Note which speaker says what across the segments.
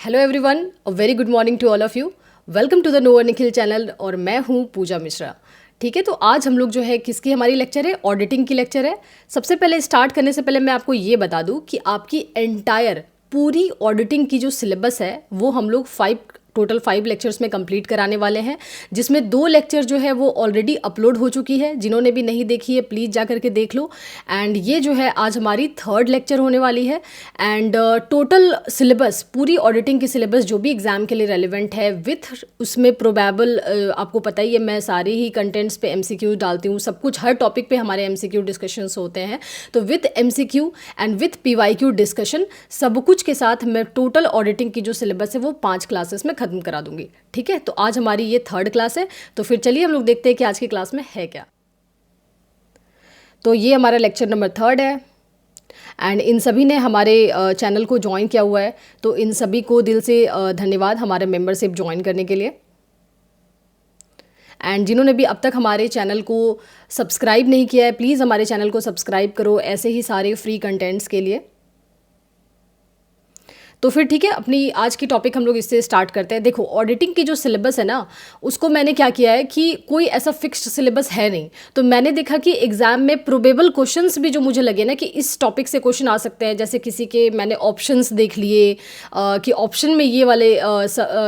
Speaker 1: Hello everyone, a very good morning to all of you. Welcome to the know Nikhil channel और मैं हूँ पूजा मिश्रा। ठीक है, तो आज हम लोग जो है किसकी हमारी लेक्चर है, ऑडिटिंग की लेक्चर है। सबसे पहले स्टार्ट करने से पहले मैं आपको ये बता दूँ कि आपकी एंटायर पूरी ऑडिटिंग की जो सिलेबस है वो हम लोग टोटल 5 लेक्चर्स में कंप्लीट कराने वाले हैं, जिसमें 2 लेक्चर जो है वो ऑलरेडी अपलोड हो चुकी है। जिन्होंने भी नहीं देखी है प्लीज़ जा करके देख लो। एंड ये जो है आज हमारी 3rd लेक्चर होने वाली है। एंड टोटल सिलेबस, पूरी ऑडिटिंग की सिलेबस जो भी एग्ज़ाम के लिए रेलिवेंट है विथ उसमें प्रोबेबल, आपको पता ही है मैं सारे ही कंटेंट्स पे MCQ डालती हूँ। सब कुछ हर टॉपिक पे हमारे MCQ डिस्कशंस होते हैं, तो with MCQ and with PYQ discussion सब कुछ के साथ मैं टोटल ऑडिटिंग की जो सिलेबस है वो 5 क्लासेस में ख़त्म करा दूंगी। ठीक है, तो आज हमारी ये 3rd क्लास है। तो फिर चलिए हम लोग देखते हैं कि आज की क्लास में है क्या। तो ये हमारा लेक्चर नंबर 3rd है एंड इन सभी ने हमारे चैनल को ज्वाइन किया हुआ है, तो इन सभी को दिल से धन्यवाद हमारे मेंबरशिप ज्वाइन करने के लिए। एंड जिन्होंने भी अब तक हमारे चैनल को सब्सक्राइब नहीं किया है प्लीज़ हमारे चैनल को सब्सक्राइब करो ऐसे ही सारे फ्री कंटेंट्स के लिए। तो फिर ठीक है, अपनी आज की टॉपिक हम लोग इससे स्टार्ट करते हैं। देखो, ऑडिटिंग की जो सिलेबस है ना, उसको मैंने क्या किया है कि कोई ऐसा फिक्स्ड सिलेबस है नहीं। तो मैंने देखा कि एग्जाम में प्रोबेबल क्वेश्चंस भी जो मुझे लगे ना कि इस टॉपिक से क्वेश्चन आ सकते हैं, जैसे किसी के मैंने ऑप्शंस देख लिए कि ऑप्शन में ये वाले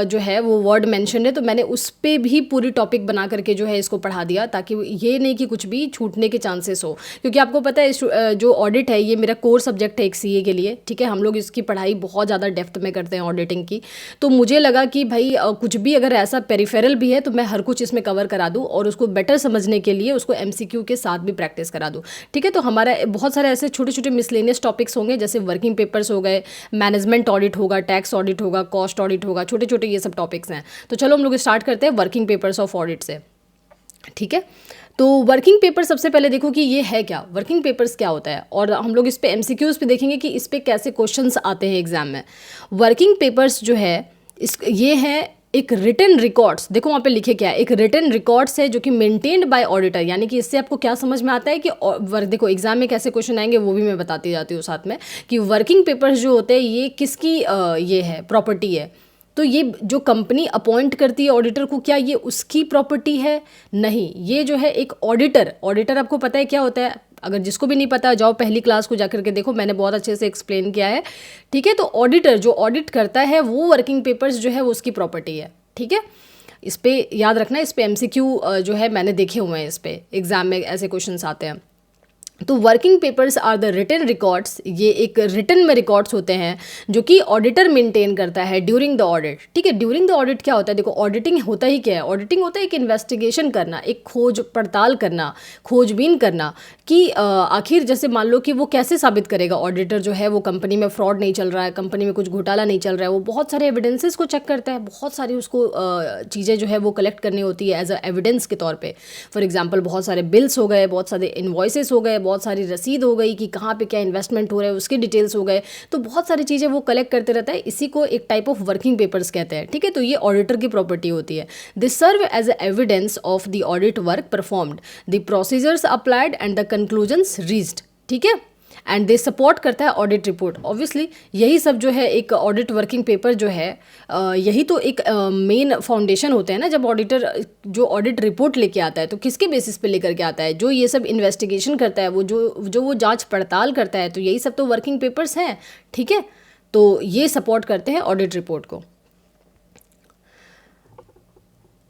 Speaker 1: जो है वो वर्ड मेंशन है, तो मैंने उस पर भी पूरी टॉपिक बना करके जो है इसको पढ़ा दिया, ताकि ये नहीं कि कुछ भी छूटने के चांसेस हो। क्योंकि आपको पता है जो ऑडिट है ये मेरा कोर सब्जेक्ट है एक CA के लिए। ठीक है, हम लोग इसकी पढ़ाई बहुत ज़्यादा डेप्थ में करते हैं ऑडिटिंग की। तो मुझे लगा कि भाई कुछ भी अगर ऐसा पेरिफेरल भी है तो मैं हर कुछ इसमें कवर करा दूं और उसको बेटर समझने के लिए उसको MCQ के साथ भी प्रैक्टिस करा दूं। ठीक है, तो हमारा बहुत सारे ऐसे छोटे छोटे मिसलेनियस टॉपिक्स होंगे, जैसे वर्किंग पेपर्स हो गए, मैनेजमेंट ऑडिट होगा, टैक्स ऑडिट होगा, कॉस्ट ऑडिट होगा, छोटे छोटे ये सब टॉपिक्स हैं। तो चलो हम लोग स्टार्ट करते हैं वर्किंग पेपर्स ऑफ ऑडिट से। ठीक है, तो वर्किंग पेपर सबसे पहले देखो कि ये है क्या, वर्किंग पेपर्स क्या होता है, और हम लोग इस पे MCQs पे देखेंगे कि इस पे कैसे क्वेश्चंस आते हैं एग्जाम में। वर्किंग पेपर्स जो है ये है एक रिटन रिकॉर्ड्स। देखो वहाँ पे लिखे क्या है, एक रिटन रिकॉर्ड्स है जो कि मेंटेन्ड बाय ऑडिटर। यानी कि इससे आपको क्या समझ में आता है कि देखो एग्जाम में कैसे क्वेश्चन आएंगे वो भी मैं बताती जाती हूँ साथ में, कि वर्किंग पेपर्स जो होते हैं ये किसकी ये है, प्रॉपर्टी है। तो ये जो कंपनी अपॉइंट करती है ऑडिटर को, क्या ये उसकी प्रॉपर्टी है? नहीं, ये जो है एक ऑडिटर आपको पता है क्या होता है? अगर जिसको भी नहीं पता जाओ पहली क्लास को जाकर के देखो, मैंने बहुत अच्छे से एक्सप्लेन किया है। ठीक है, तो ऑडिटर जो ऑडिट करता है वो वर्किंग पेपर्स जो है वो उसकी प्रॉपर्टी है। ठीक है, इस पर याद रखना, इस पर MCQ जो है मैंने देखे हुए हैं, इस पर एग्जाम में ऐसे क्वेश्चन आते हैं। तो working papers are the written records, ये एक रिटन में रिकॉर्ड्स होते हैं जो कि ऑडिटर मेंटेन करता है ड्यूरिंग द ऑडिट। ठीक है, ड्यूरिंग द ऑडिट क्या होता है? देखो ऑडिटिंग होता ही क्या है, ऑडिटिंग होता है एक इन्वेस्टिगेशन करना, एक खोज पड़ताल करना, खोजबीन करना कि आखिर जैसे मान लो कि वो कैसे साबित करेगा ऑडिटर जो है वो कंपनी में फ्रॉड नहीं चल रहा है, कंपनी में कुछ घोटाला नहीं चल रहा है। वो बहुत सारे एविडेंसेस को चेक करता है, बहुत सारी उसको चीज़ें जो है वो कलेक्ट करनी होती है एज अ एविडेंस के तौर पर। फॉर एग्जाम्पल बहुत सारे बिल्स हो गए, बहुत सारे इन्वॉइसेस हो गए, बहुत सारी रसीद हो गई कि कहाँ पे क्या इन्वेस्टमेंट हो रहा है उसके डिटेल्स हो गए। तो बहुत सारी चीज़ें वो कलेक्ट करते रहता है, इसी को एक टाइप ऑफ वर्किंग पेपर्स कहते हैं। ठीक है, तो ये ऑडिटर की प्रॉपर्टी होती है। This serve as evidence of the audit work performed, the procedures applied and the conclusions reached. ठीक है, एंड दे सपोर्ट करता है ऑडिट रिपोर्ट। ऑब्वियसली यही सब जो है एक ऑडिट वर्किंग पेपर जो है यही तो एक मेन फाउंडेशन होते हैं ना। जब ऑडिटर जो ऑडिट रिपोर्ट लेके आता है तो किसके बेसिस पे लेकर के आता है? जो ये सब इन्वेस्टिगेशन करता है, वो जांच पड़ताल करता है, तो यही सब तो वर्किंग पेपर्स हैं। ठीक है, तो ये सपोर्ट करते हैं ऑडिट रिपोर्ट को।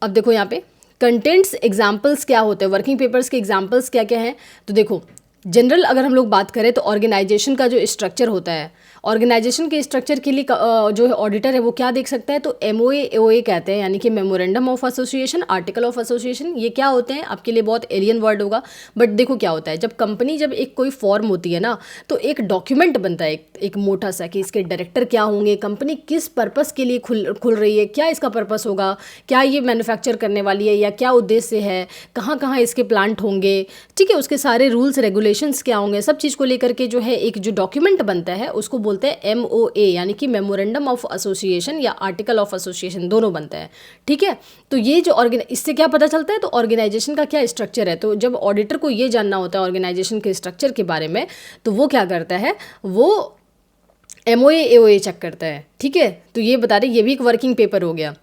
Speaker 1: अब देखो यहाँ पे कंटेंट्स एग्जाम्पल्स क्या होते हैं, वर्किंग पेपर्स के एग्जाम्पल्स क्या क्या हैं। तो देखो जनरल अगर हम लोग बात करें तो ऑर्गेनाइजेशन का जो स्ट्रक्चर होता है, ऑर्गेनाइजेशन के स्ट्रक्चर के लिए जो ऑडिटर है वो क्या देख सकता है? तो MOA AOA कहते हैं, यानी कि memorandum of association, article of association. ये क्या होते हैं? आपके लिए बहुत एलियन वर्ड होगा, बट देखो क्या होता है, जब कंपनी जब एक कोई फॉर्म होती है ना, तो एक डॉक्यूमेंट बनता है एक मोटा सा, कि इसके डायरेक्टर क्या होंगे, कंपनी किस पर्पस के लिए खुल रही है, क्या इसका पर्पस होगा, क्या ये मैन्युफैक्चर करने वाली है या क्या उद्देश्य है, कहाँ कहाँ इसके प्लांट होंगे। ठीक है, उसके सारे रूल्स रेगुलेशंस क्या होंगे, सब चीज़ को लेकर के जो है एक जो डॉक्यूमेंट बनता है उसको बोलते हैं MOA, यानी कि मेमोरेंडम ऑफ एसोसिएशन या आर्टिकल ऑफ एसोसिएशन, दोनों बनते हैं। ठीक है, तो ये जो इससे क्या पता चलता है? तो ऑर्गेनाइजेशन का क्या स्ट्रक्चर है। तो जब ऑडिटर को ये जानना होता है ऑर्गेनाइजेशन के स्ट्रक्चर के बारे में, तो वो क्या करता है, वो एमओए एओए चेक करता है, ठीक है। तो ये बता रहे ये भी एक वर्किंग पेपर हो गया।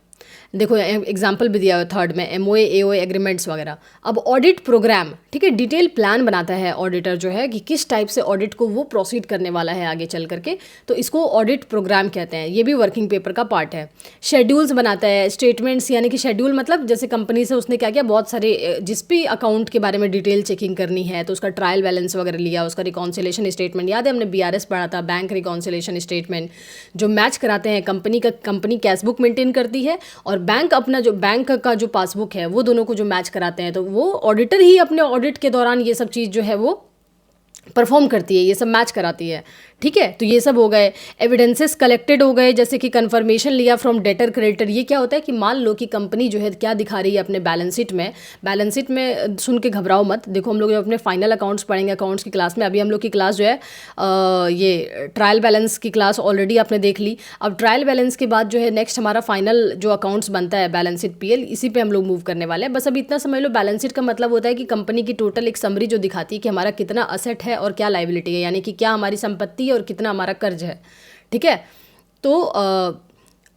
Speaker 1: देखो एग्जाम्पल भी दिया हुआ थर्ड में, एमओए एओए एग्रीमेंट्स वगैरह। अब ऑडिट प्रोग्राम, ठीक है, डिटेल प्लान बनाता है ऑडिटर जो है कि किस टाइप से ऑडिट को वो प्रोसीड करने वाला है आगे चल करके, तो इसको ऑडिट प्रोग्राम कहते हैं। ये भी वर्किंग पेपर का पार्ट है। शेड्यूल्स बनाता है, स्टेटमेंट्स, यानी कि शेड्यूल मतलब जैसे कंपनी से उसने क्या किया, बहुत सारे जिस भी अकाउंट के बारे में डिटेल चेकिंग करनी है तो उसका ट्रायल बैलेंस वगैरह लिया, उसका रिकॉन्सिलेशन स्टेटमेंट, याद है हमने बीआरएस पढ़ा था, बैंक रिकॉन्सिलेशन स्टेटमेंट, जो मैच कराते हैं कंपनी कैश बुक मेंटेन करती है और बैंक अपना जो बैंक का जो पासबुक है वो दोनों को जो मैच कराते हैं, तो वो ऑडिटर ही अपने ऑडिट के दौरान ये सब चीज़ जो है वो परफॉर्म करती है, ये सब मैच कराती है, ठीक है। तो ये सब हो गए। एविडेंसेस कलेक्टेड हो गए, जैसे कि कंफर्मेशन लिया फ्रॉम डेटर क्रेडिटर। ये क्या होता है कि मान लो कि कंपनी जो है क्या दिखा रही है अपने बैलेंस शीट में सुन के घबराओ मत। देखो हम लोग जब अपने फाइनल अकाउंट्स पढ़ेंगे अकाउंट्स की क्लास में, अभी हम लोग की क्लास जो है ये ट्रायल बैलेंस की क्लास ऑलरेडी आपने देख ली। अब ट्रायल बैलेंस के बाद जो है नेक्स्ट हमारा फाइनल जो अकाउंट्स बनता है बैलेंस शीट पीएल, इसी पे हम लोग मूव करने वाले हैं। बस अब इतना समझ लो, बैलेंस शीट का मतलब होता है कि कंपनी की टोटल एक समरी जो दिखाती है कि हमारा कितना असेट है और क्या लायबिलिटी है, यानी कि क्या हमारी संपत्ति है और कितना हमारा कर्ज है, ठीक है। तो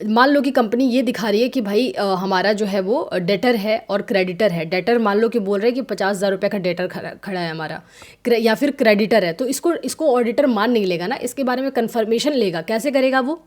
Speaker 1: मान लो कि कंपनी ये दिखा रही है कि भाई हमारा जो है वो डेटर है और क्रेडिटर है। डेटर मान लो कि बोल रहे हैं कि 50,000 रुपये का डेटर खड़ा है हमारा, या फिर क्रेडिटर है, तो इसको ऑडिटर मान नहीं लेगा ना, इसके बारे में कंफर्मेशन लेगा। कैसे करेगा वो,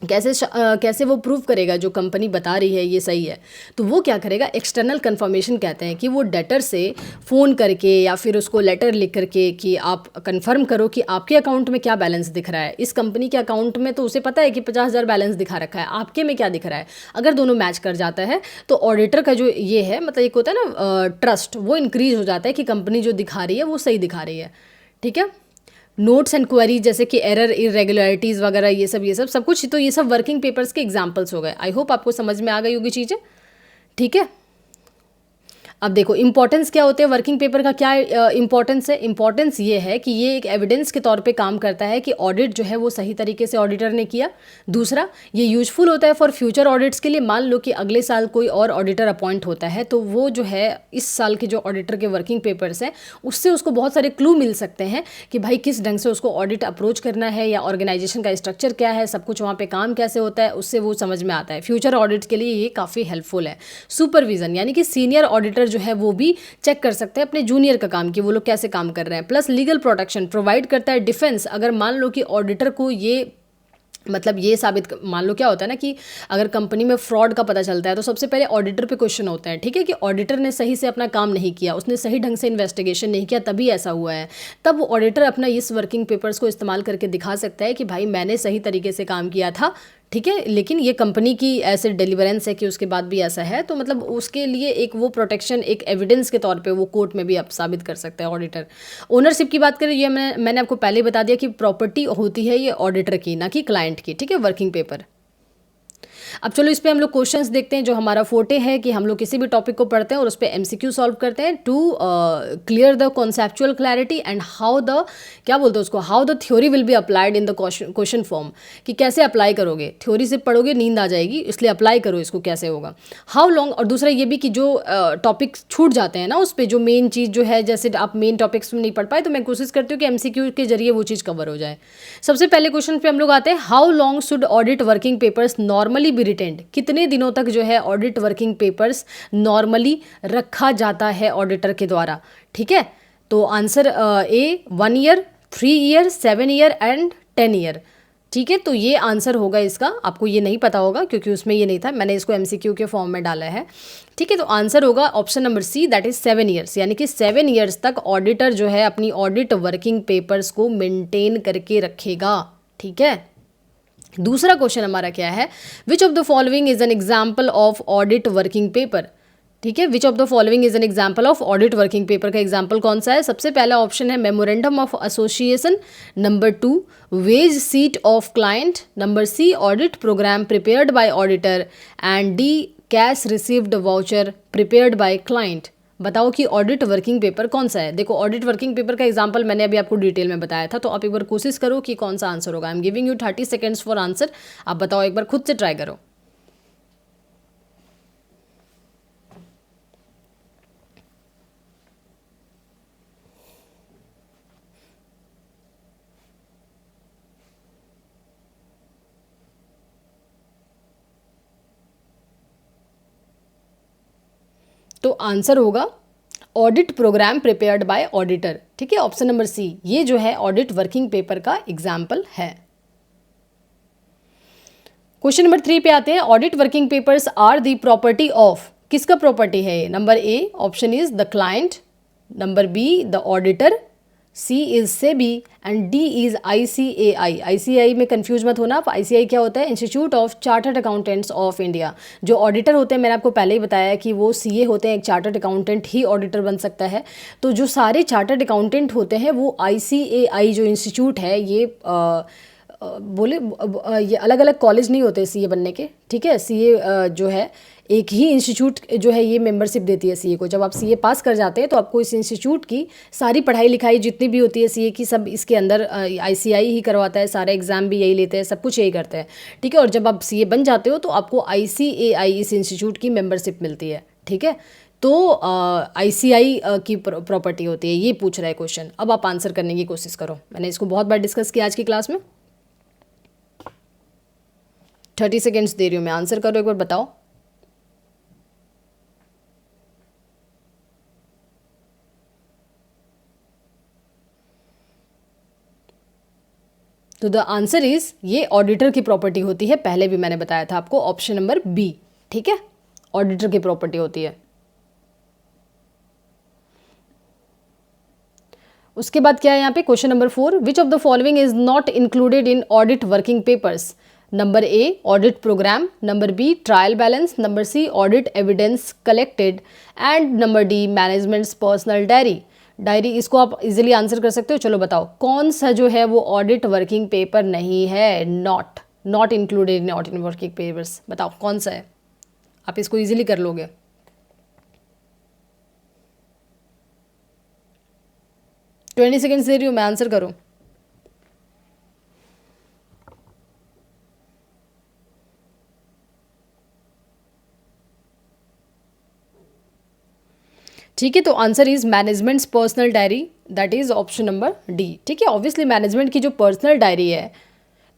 Speaker 1: कैसे वो प्रूव करेगा जो कंपनी बता रही है ये सही है। तो वो क्या करेगा, एक्सटर्नल कंफर्मेशन कहते हैं, कि वो डेटर से फ़ोन करके या फिर उसको लेटर लिख करके कि आप कंफर्म करो कि आपके अकाउंट में क्या बैलेंस दिख रहा है। इस कंपनी के अकाउंट में तो उसे पता है कि 50,000 बैलेंस दिखा रखा है, आपके में क्या दिख रहा है। अगर दोनों मैच कर जाता है तो ऑडिटर का जो ये है, मतलब एक होता है ना ट्रस्ट, वो इंक्रीज हो जाता है कि कंपनी जो दिखा रही है वो सही दिखा रही है, ठीक है। नोट्स एंड क्वेरी, जैसे कि एरर इरेगुलरिटीज़ वगैरह, ये सब कुछ, तो ये सब वर्किंग पेपर्स के एग्जांपल्स हो गए। आई होप आपको समझ में आ गई होगी चीज़ें, ठीक है। अब देखो इंपॉर्टेंस क्या होते हैं वर्किंग पेपर का, क्या इंपॉर्टेंस है। इंपॉर्टेंस ये है कि ये एक एविडेंस के तौर पे काम करता है कि ऑडिट जो है वो सही तरीके से ऑडिटर ने किया। दूसरा, ये यूजफुल होता है फॉर फ्यूचर ऑडिट्स के लिए। मान लो कि अगले साल कोई और ऑडिटर अपॉइंट होता है, तो वो जो है इस साल के जो ऑडिटर के वर्किंग पेपर्स हैं उससे उसको बहुत सारे क्लू मिल सकते हैं कि भाई किस ढंग से उसको ऑडिट अप्रोच करना है, या ऑर्गेनाइजेशन का स्ट्रक्चर क्या है, सब कुछ वहाँ पे काम कैसे होता है, उससे वो समझ में आता है। फ्यूचर ऑडिट के लिए ये काफ़ी हेल्पफुल है। सुपरविजन, यानी कि सीनियर ऑडिटर जो है वो भी चेक कर सकते हैं अपने जूनियर का काम कि वो लोग कैसे काम कर रहे हैं। प्लस लीगल प्रोटेक्शन प्रोवाइड करता है। डिफेंस, अगर मान लो कि ऑडिटर को ये मतलब ये मान लो क्या होता है ना कि अगर कंपनी में फ्रॉड का पता चलता है तो सबसे पहले ऑडिटर पे क्वेश्चन होता है, ठीक है, कि ऑडिटर ने सही से अपना काम नहीं किया, उसने सही ढंग से इन्वेस्टिगेशन नहीं किया, तभी ऐसा हुआ है। तब वो ऑडिटर अपना इस वर्किंग पेपर्स को इस्तेमाल करके दिखा सकता है कि भाई मैंने सही तरीके से काम किया था, ठीक है, लेकिन ये कंपनी की ऐसे डिलीवरेंस है कि उसके बाद भी ऐसा है, तो मतलब उसके लिए एक वो प्रोटेक्शन एक एविडेंस के तौर पे वो कोर्ट में भी आप साबित कर सकते हैं ऑडिटर। ओनरशिप की बात करें, ये मैंने आपको पहले ही बता दिया कि प्रॉपर्टी होती है ये ऑडिटर की, ना कि क्लाइंट की, ठीक है, वर्किंग पेपर। अब चलो इस पे हम लोग क्वेश्चंस देखते हैं। जो हमारा फोटे है कि हम लोग किसी भी टॉपिक को पढ़ते हैं और उस पर एमसीक्यू सॉल्व करते हैं to clear the conceptual clarity and how the क्या बोलते हैं उसको, how the theory will be applied in the question form, कि कैसे अप्लाई करोगे। थ्योरी से पढ़ोगे नींद आ जाएगी, इसलिए अप्लाई करो इसको कैसे होगा। हाउ लॉन्ग, और दूसरा ये भी कि जो टॉपिक छूट जाते हैं ना उस पर जो मेन चीज़ जो है, जैसे आप मेन टॉपिक्स में नहीं पढ़ पाए तो मैं कोशिश करती हूँ कि एमसीक्यू के जरिए वो चीज़ कवर हो जाए। सबसे पहले क्वेश्चन पे हम लोग आते हैं, how long should audit working papers normally B retained. कितने दिनों तक जो है ऑडिट वर्किंग पेपर्स नॉर्मली रखा जाता है ऑडिटर के द्वारा, ठीक है। तो answer A 1 year, 3 year, 7 year and 10 year, ठीक है। तो ये आंसर होगा इसका। आपको ये नहीं पता होगा क्योंकि उसमें ये नहीं था, मैंने इसको एमसीक्यू के फॉर्म में डाला है, ठीक है। तो आंसर होगा option number C, that is 7 years, यानी कि 7 ईयर्स तक ऑडिटर जो है अपनी ऑडिट वर्किंग पेपर्स को मेंटेन करके रखेगा, ठीक है। दूसरा क्वेश्चन हमारा क्या है, which of the following is an example of audit working paper, ठीक है। Which of the following is an example of audit working paper का एग्जाम्पल कौन सा है। सबसे पहला ऑप्शन है memorandum of association, number 2 wage sheet of client, number C audit program prepared by auditor and D cash received voucher prepared by client. बताओ कि audit working paper कौन सा है। देखो ऑडिट वर्किंग पेपर का एग्जांपल मैंने अभी आपको डिटेल में बताया था, तो आप एक बार कोशिश करो कि कौन सा आंसर होगा। I am giving you 30 seconds for answer. आप बताओ, एक बार खुद से ट्राई करो। तो आंसर होगा audit program prepared by auditor. ठीक है, ऑप्शन नंबर सी ये जो है ऑडिट वर्किंग पेपर का एग्जाम्पल है। क्वेश्चन नंबर 3 पे आते हैं। Audit working papers are the property of, किसका प्रॉपर्टी है? Number A option is the client, number B the auditor, C is SEBI and D is ICAI. ICAI में confuse मत होना, आईसीएआई क्या होता है? Institute of chartered accountants of India. जो auditor होते हैं, मैंने आपको पहले ही बताया कि वो सीए होते हैं, एक चार्टर्ड अकाउंटेंट ही ऑडिटर बन सकता है। तो जो सारे चार्टर्ड अकाउंटेंट होते हैं वो आईसीएआई जो इंस्टीट्यूट है ये ये अलग अलग कॉलेज नहीं होते सीए बनने के। ठीक है, सीए जो है एक ही इंस्टीट्यूट जो है ये मेंबरशिप देती है सीए को। जब आप सीए पास कर जाते हैं तो आपको इस इंस्टीट्यूट की सारी पढ़ाई लिखाई जितनी भी होती है सीए की सब इसके अंदर आईसीआई ही करवाता है, सारे एग्जाम भी यही लेते हैं, सब कुछ यही करते हैं। ठीक है, और जब आप सीए बन जाते हो तो आपको आईसीएआई इस इंस्टीट्यूट की मेंबरशिप मिलती है। ठीक है, तो आईसीआई की प्रॉपर्टी होती है, ये पूछ रहा है क्वेश्चन। अब आप आंसर करने की कोशिश करो, मैंने इसको बहुत बार डिस्कस किया आज की क्लास में। 30 सेकेंड्स दे रही हूँ मैं, आंसर करो एक बार, बताओ। तो द आंसर इज ये ऑडिटर की प्रॉपर्टी होती है, पहले भी मैंने बताया था आपको, ऑप्शन नंबर बी। ठीक है, ऑडिटर की प्रॉपर्टी होती है। उसके बाद क्या है यहाँ पे? Question number 4, which of the following is not included in audit working papers? Number A audit program, number B trial balance, number C audit evidence collected and number D management's personal diary. इसको आप easily answer कर सकते हो। चलो बताओ कौन सा जो है वो ऑडिट वर्किंग पेपर नहीं है? Not included in audit working papers, बताओ कौन सा है? आप इसको इजीली कर लोगे। 20 सेकेंड्स दे रही हूँ मैं, आंसर करो। ठीक है, तो answer is managements personal diary, that is option number D. ठीक है, ऑब्वियसली मैनेजमेंट की जो पर्सनल डायरी है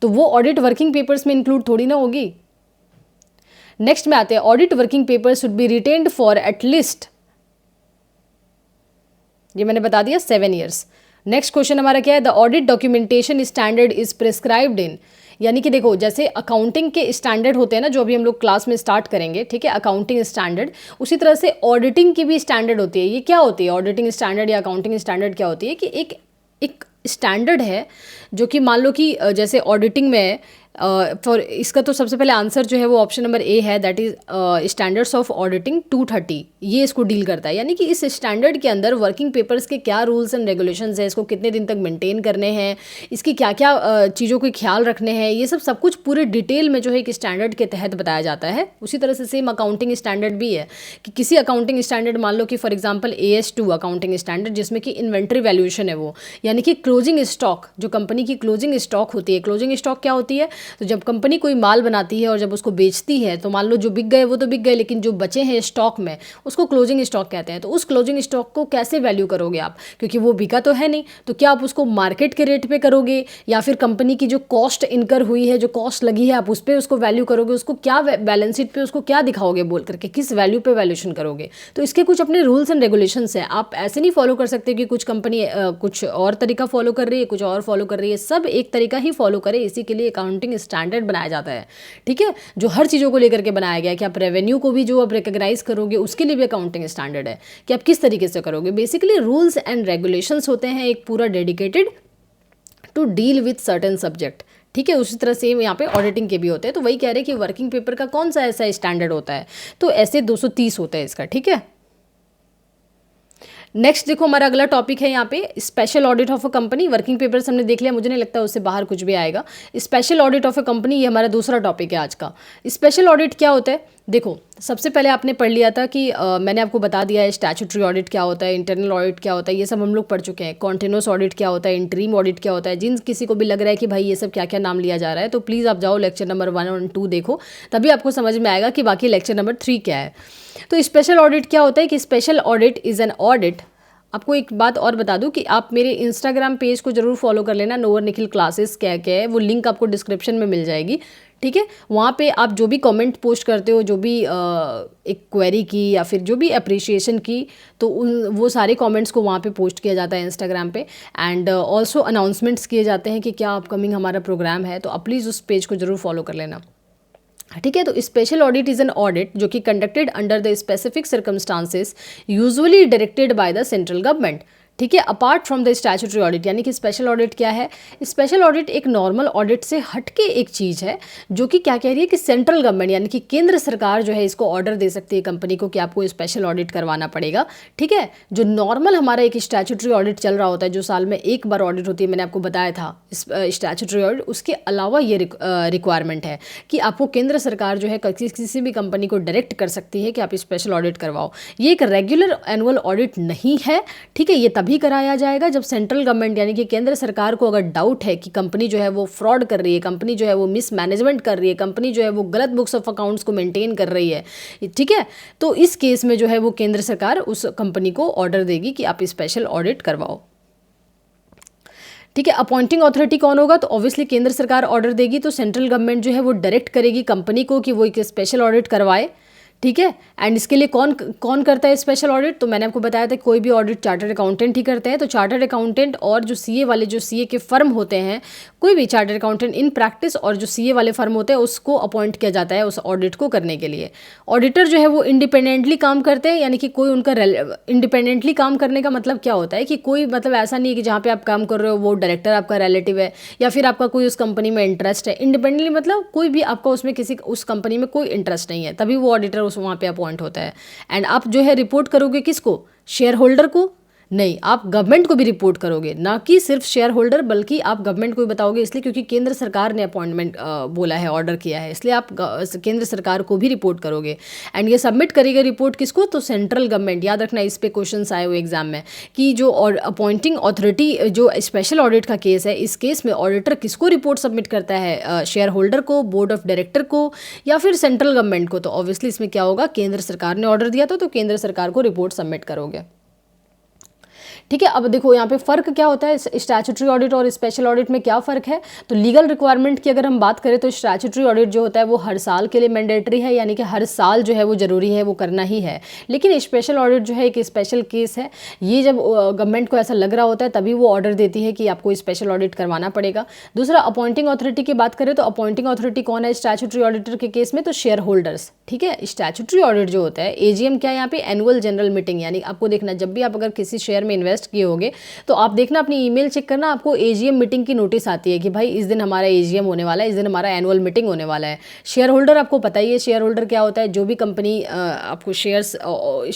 Speaker 1: तो वो ऑडिट वर्किंग पेपर्स में इंक्लूड थोड़ी ना होगी। नेक्स्ट में आते हैं, audit working paper should be retained for at least, ये मैंने बता दिया, 7 ईयर्स। नेक्स्ट क्वेश्चन हमारा क्या है? The audit documentation standard is prescribed इन, यानी कि देखो जैसे अकाउंटिंग के स्टैंडर्ड होते हैं ना, जो अभी हम लोग क्लास में स्टार्ट करेंगे, ठीक है, अकाउंटिंग स्टैंडर्ड, उसी तरह से ऑडिटिंग की भी स्टैंडर्ड होती है। ये क्या होती है ऑडिटिंग स्टैंडर्ड या अकाउंटिंग स्टैंडर्ड? क्या होती है कि एक स्टैंडर्ड है जो कि मान लो कि जैसे ऑडिटिंग में फॉर इसका तो सबसे पहले आंसर जो है वो ऑप्शन नंबर ए है, that is standards of auditing 230, ये इसको डील करता है। यानी कि इस स्टैंडर्ड के अंदर वर्किंग पेपर्स के क्या रूल्स एंड रेगुलेशंस है, इसको कितने दिन तक मेंटेन करने हैं, इसकी क्या क्या चीज़ों के ख्याल रखने हैं, ये सब कुछ पूरे डिटेल में जो है एक स्टैंडर्ड के तहत बताया जाता है। उसी तरह से सेम अकाउंटिंग स्टैंडर्ड भी है कि किसी अकाउंटिंग स्टैंडर्ड, मान लो कि for example AS2 accounting standard, जिसमें कि इन्वेंट्री वैल्यूएशन है वो, यानी कि क्लोजिंग स्टॉक, जो कंपनी की क्लोजिंग स्टॉक होती है। क्लोजिंग स्टॉक क्या होती है? तो जब कंपनी कोई माल बनाती है और जब उसको बेचती है तो मान लो जो बिक गए वो तो बिक गए, लेकिन जो बचे हैं स्टॉक में उसको क्लोजिंग स्टॉक कहते हैं। तो उस क्लोजिंग स्टॉक को कैसे वैल्यू करोगे आप? क्योंकि वो बिका तो है नहीं, तो क्या आप उसको मार्केट के रेट पे करोगे या फिर कंपनी की जो कॉस्ट इनकर हुई है, जो कॉस्ट लगी है, आप उस पर उसको वैल्यू करोगे? उसको क्या बैलेंस शीट पे उसको क्या दिखाओगे बोल करके, किस वैल्यू पे वैल्यूएशन करोगे? तो इसके कुछ अपने रूल्स एंड रेगुलेशंस हैं। आप ऐसे नहीं फॉलो कर सकते कि कुछ कंपनी कुछ और तरीका फॉलो कर रही है, कुछ और फॉलो कर रही है। सब एक तरीका ही फॉलो करे, इसी के लिए अकाउंटिंग स्टैंडर्ड बनाया जाता है। ठीक है, जो हर चीज़ों को लेकर के बनाया गया है कि आप रेवेन्यू को भी जो आप रिकॉग्नाइज करोगे उसके लिए भी अकाउंटिंग स्टैंडर्ड है कि आप किस तरीके से करोगे। बेसिकली रूल्स एंड रेगुलेशंस होते हैं एक पूरा dedicated to deal with certain subject. ठीक है, उसी तरह से यहाँ पे ऑडिटिंग के भी होते हैं। तो वही कह रहे हैं कि वर्किंग पेपर का कौन सा ऐसा स्टैंडर्ड होता है, तो ऐसे 230 होता है इसका। ठीक है, नेक्स्ट देखो हमारा अगला टॉपिक है यहाँ पे special audit of a company. Working papers हमने देख लिया, मुझे नहीं लगता उससे बाहर कुछ भी आएगा। Special audit of a company, ये हमारा दूसरा टॉपिक है आज का। स्पेशल ऑडिट क्या होता है? देखो सबसे पहले आपने पढ़ लिया था कि मैंने आपको बता दिया है स्टैट्यूटरी ऑडिट क्या होता है, इंटरनल ऑडिट क्या होता है, ये सब हम लोग पढ़ चुके हैं। कॉन्टिन्यूस ऑडिट क्या होता है, इंटरीम ऑडिट क्या होता है। जिन किसी को भी लग रहा है कि भाई ये सब क्या क्या नाम लिया जा रहा है, तो प्लीज़ आप जाओ लेक्चर नंबर 1 और 2 देखो, तभी आपको समझ में आएगा कि बाकी लेक्चर नंबर 3 क्या है। तो स्पेशल ऑडिट क्या होता है कि special audit is an audit. आपको एक बात और बता दूं कि आप मेरे इंस्टाग्राम पेज को जरूर फॉलो कर लेना, नोवर निखिल क्लासेस क्या क्या है, वो लिंक आपको डिस्क्रिप्शन में मिल जाएगी। ठीक है, वहाँ पे आप जो भी कमेंट पोस्ट करते हो, जो भी एक क्वेरी की या फिर जो भी अप्रिशिएशन की, तो वो सारे कमेंट्स को वहाँ पे पोस्ट किया जाता है इंस्टाग्राम पे। एंड ऑल्सो अनाउंसमेंट्स किए जाते हैं कि क्या अपकमिंग हमारा प्रोग्राम है, तो आप प्लीज़ उस पेज को ज़रूर फॉलो कर लेना। ठीक है, तो special audit is an audit जो कि conducted under the specific circumstances usually directed by the central government. ठीक है, apart from the statutory audit. यानी कि स्पेशल ऑडिट क्या है? स्पेशल ऑडिट एक नॉर्मल ऑडिट से हटके एक चीज़ है जो कि क्या कह रही है कि सेंट्रल गवर्नमेंट यानी कि केंद्र सरकार जो है इसको ऑर्डर दे सकती है कंपनी को कि आपको स्पेशल ऑडिट करवाना पड़ेगा। ठीक है, जो नॉर्मल हमारा एक स्टैट्यूटरी ऑडिट चल रहा होता है, जो साल में एक बार ऑडिट होती है, मैंने आपको बताया था स्टैट्यूटरी ऑडिट, उसके अलावा ये रिक्वायरमेंट है कि आपको केंद्र सरकार जो है किसी भी कंपनी को डायरेक्ट कर सकती है कि आप स्पेशल ऑडिट करवाओ। ये एक रेगुलर एनुअल ऑडिट नहीं है। ठीक है, ये तभी कराया जाएगा जब सेंट्रल गवर्नमेंट यानी कि केंद्र सरकार को अगर डाउट है कि कंपनी जो है वो फ्रॉड कर रही है, कंपनी जो है वो मिसमैनेजमेंट कर रही है, कंपनी जो है वो गलत बुक्स ऑफ अकाउंट्स को मेंटेन कर रही है। ठीक है, तो इस केस में जो है वो केंद्र सरकार उस कंपनी को ऑर्डर देगी कि आप स्पेशल ऑडिट करवाओ। ठीक है, अपॉइंटिंग अथॉरिटी कौन होगा? तो ऑब्वियसली केंद्र सरकार ऑर्डर देगी, तो सेंट्रल गवर्नमेंट जो है वो डायरेक्ट करेगी कंपनी को कि वो एक स्पेशल ऑडिट करवाए। ठीक है, एंड इसके लिए कौन कौन करता है स्पेशल ऑडिट? तो मैंने आपको बताया था कोई भी ऑडिट चार्टर्ड अकाउंटेंट ही करते हैं। तो चार्टर्ड अकाउंटेंट और जो सीए वाले, जो सीए के फर्म होते हैं, कोई भी चार्टर्ड अकाउंटेंट इन प्रैक्टिस और जो सीए वाले फर्म होते हैं उसको अपॉइंट किया जाता है उस ऑडिट को करने के लिए। ऑडिटर जो है वो इंडिपेंडेंटली काम करते हैं, यानी कि कोई उनका इंडिपेंडेंटली काम करने का मतलब क्या होता है कि कोई मतलब ऐसा नहीं है कि जहाँ पे आप काम कर रहे हो वो डायरेक्टर आपका रिलेटिव है या फिर आपका कोई उस कंपनी में इंटरेस्ट है। इंडिपेंडेंटली मतलब कोई भी आपका उसमें किसी उस कंपनी में कोई इंटरेस्ट नहीं है, तभी वो ऑडिटर उस वहाँ पे अपॉइंट होता है। एंड आप जो है रिपोर्ट करोगे किसको? शेयर होल्डर को? नहीं, आप गवर्नमेंट को भी रिपोर्ट करोगे, ना कि सिर्फ शेयर होल्डर, बल्कि आप गवर्नमेंट को भी बताओगे, इसलिए क्योंकि केंद्र सरकार ने अपॉइंटमेंट बोला है, ऑर्डर किया है, इसलिए आप केंद्र सरकार को भी रिपोर्ट करोगे। एंड ये सबमिट करेगा रिपोर्ट किसको? तो सेंट्रल गवर्नमेंट। याद रखना, इस पे क्वेश्चंस आए हुए एग्जाम में कि जो अपॉइंटिंग अथॉरिटी, जो स्पेशल ऑडिट का केस है, इस केस में ऑडिटर किसको रिपोर्ट सबमिट करता है? शेयर होल्डर को, बोर्ड ऑफ डायरेक्टर को, या फिर सेंट्रल गवर्नमेंट को? तो ऑब्वियसली इसमें क्या होगा? केंद्र सरकार ने ऑर्डर दिया था तो केंद्र सरकार को रिपोर्ट सबमिट करोगे। ठीक है, अब देखो यहाँ पे फ़र्क क्या होता है स्टैट्यूटरी ऑडिट और स्पेशल ऑडिट में, क्या फ़र्क है? तो लीगल रिक्वायरमेंट की अगर हम बात करें तो स्टैट्यूटरी ऑडिट जो होता है वो हर साल के लिए मैंडेटरी है, यानी कि हर साल जो है वो ज़रूरी है, वो करना ही है। लेकिन स्पेशल ऑडिट जो है एक स्पेशल केस है, ये जब गवर्नमेंट को ऐसा लग रहा होता है तभी वो ऑर्डर देती है कि आपको स्पेशल ऑडिट करवाना पड़ेगा। दूसरा, अपॉइंटिंग अथॉरिटी की बात करें तो अपॉइंटिंग अथॉरिटी कौन है स्टैट्यूटरी ऑडिटर के केस में? तो शेयर होल्डर्स। ठीक है, स्टैट्यूटरी ऑडिट जो होता है, एजीएम क्या है यहाँ पे? Annual general meeting. यानी आपको देखना, जब भी आप अगर किसी शेयर में इन्वेस्ट किए होगे तो आप देखना अपनी ईमेल चेक करना, आपको एजीएम मीटिंग की नोटिस आती है कि भाई इस दिन हमारा एजीएम होने वाला है, इस दिन हमारा एनुअल मीटिंग होने वाला है। शेयर होल्डर आपको पता ही है, शेयर होल्डर क्या होता है? जो भी कंपनी आपको शेयर्स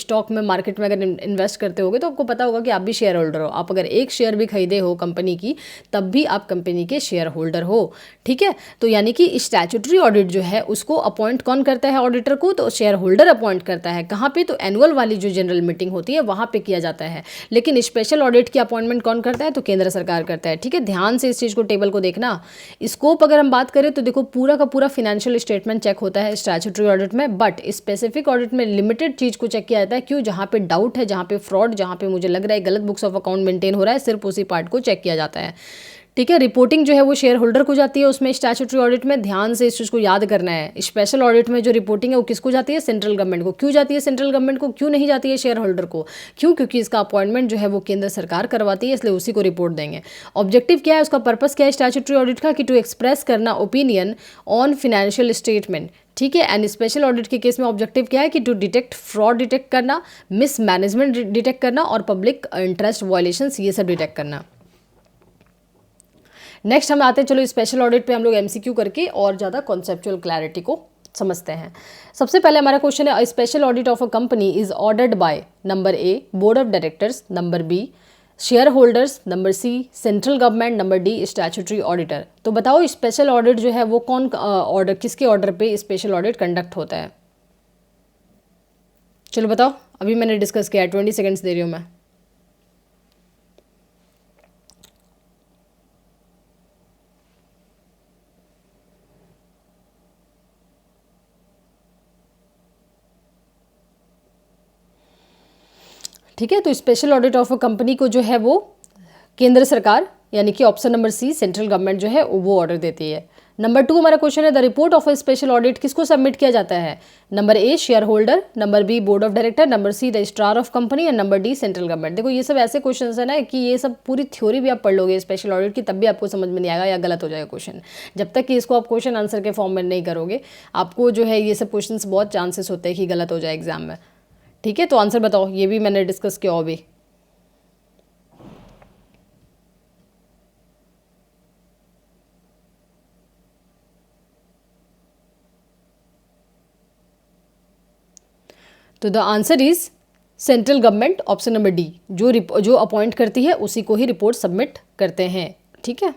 Speaker 1: स्टॉक में, मार्केट में अगर इन्वेस्ट करते होगे तो आपको पता होगा कि आप भी शेयर होल्डर हो। आप अगर एक शेयर भी खरीदे हो कंपनी की तब भी आप कंपनी के शेयर होल्डर हो। ठीक है, तो यानी कि स्टैट्यूटरी ऑडिट जो है उसको अपॉइंट कौन करता है ऑडिटर को? तो शेयर होल्डर अपॉइंट करता है। कहाँ पे? तो एनुअल वाली जो जनरल मीटिंग होती है वहाँ पे किया जाता है। लेकिन स्पेशल ऑडिट की अपॉइंटमेंट कौन करता है? तो केंद्र सरकार करता है। ठीक है, ध्यान से इस चीज़ को, टेबल को देखना। स्कोप अगर हम बात करें तो देखो पूरा का पूरा फिनेंशियल स्टेटमेंट चेक होता है स्टैट्यूटरी ऑडिट में, बट स्पेसिफिक ऑडिट में लिमिटेड चीज़ को चेक किया जाता है। क्यों? जहाँ पे डाउट है, जहाँ पे फ्रॉड, जहाँ पे मुझे लग रहा है गलत बुक्स ऑफ अकाउंट मेंटेन हो रहा है, सिर्फ उसी पार्ट को चेक किया जाता है। ठीक है, रिपोर्टिंग जो है वो शेयर होल्डर को जाती है उसमें स्टैट्यूटरी ऑडिट में। ध्यान से इस चीज़ को याद करना है। स्पेशल ऑडिट में जो रिपोर्टिंग है वो किसको जाती है? सेंट्रल गवर्नमेंट को। क्यों जाती है सेंट्रल गवर्नमेंट को? क्यों नहीं जाती है शेयर होल्डर को? क्यों? क्योंकि इसका अपॉइंटमेंट जो है वो केंद्र सरकार करवाती है, इसलिए उसी को रिपोर्ट देंगे। ऑब्जेक्टिव क्या है, उसका पर्पस क्या है स्टैट्यूटरी ऑडिट का? कि टू एक्सप्रेस करना ओपिनियन ऑन फिनेंशियल स्टेटमेंट। ठीक है, एंड स्पेशल ऑडिट के केस में ऑब्जेक्टिव क्या है? कि टू डिटेक्ट फ्रॉड डिटेक्ट करना, मिसमैनेजमेंट डिटेक्ट करना और पब्लिक इंटरेस्ट वायलेशंस, ये सब डिटेक्ट करना। नेक्स्ट हम आते हैं, चलो स्पेशल ऑडिट पे हम लोग एमसीक्यू करके और ज़्यादा कॉन्सेप्चुअल क्लैरिटी को समझते हैं। सबसे पहले हमारा क्वेश्चन है, special audit of a company is ordered by number A board of directors, number B shareholders, number C central government, number D statutory auditor. तो बताओ स्पेशल ऑडिट जो है वो कौन ऑर्डर, किसके ऑर्डर पे स्पेशल ऑडिट कंडक्ट होता है? चलो बताओ, अभी मैंने डिस्कस किया है, 20 सेकेंड्स दे रही हूँ मैं। ठीक है, तो special audit of a company को जो है वो केंद्र सरकार, यानी कि option number C central government जो है वो ऑर्डर देती है। नंबर 2 हमारा क्वेश्चन है the report of a special audit किसको सबमिट किया जाता है? Number A shareholder, number B board of director, number C registrar of company and number D central government. देखो ये सब ऐसे क्वेश्चन है ना कि ये सब पूरी थ्योरी भी आप पढ़ लोगे स्पेशल ऑडिट की, तब भी आपको समझ में नहीं आएगा या गलत हो जाएगा क्वेश्चन। जब तक कि इसको आप क्वेश्चन आंसर के फॉर्म में नहीं करोगे, आपको जो है ये सब क्वेश्चन बहुत चांसेस होते हैं कि गलत हो जाए एग्जाम में। ठीक है, तो आंसर बताओ, ये भी मैंने डिस्कस किया अभी। तो the answer is central government, option number D. जो अपॉइंट करती है उसी को ही रिपोर्ट सबमिट करते हैं। ठीक है,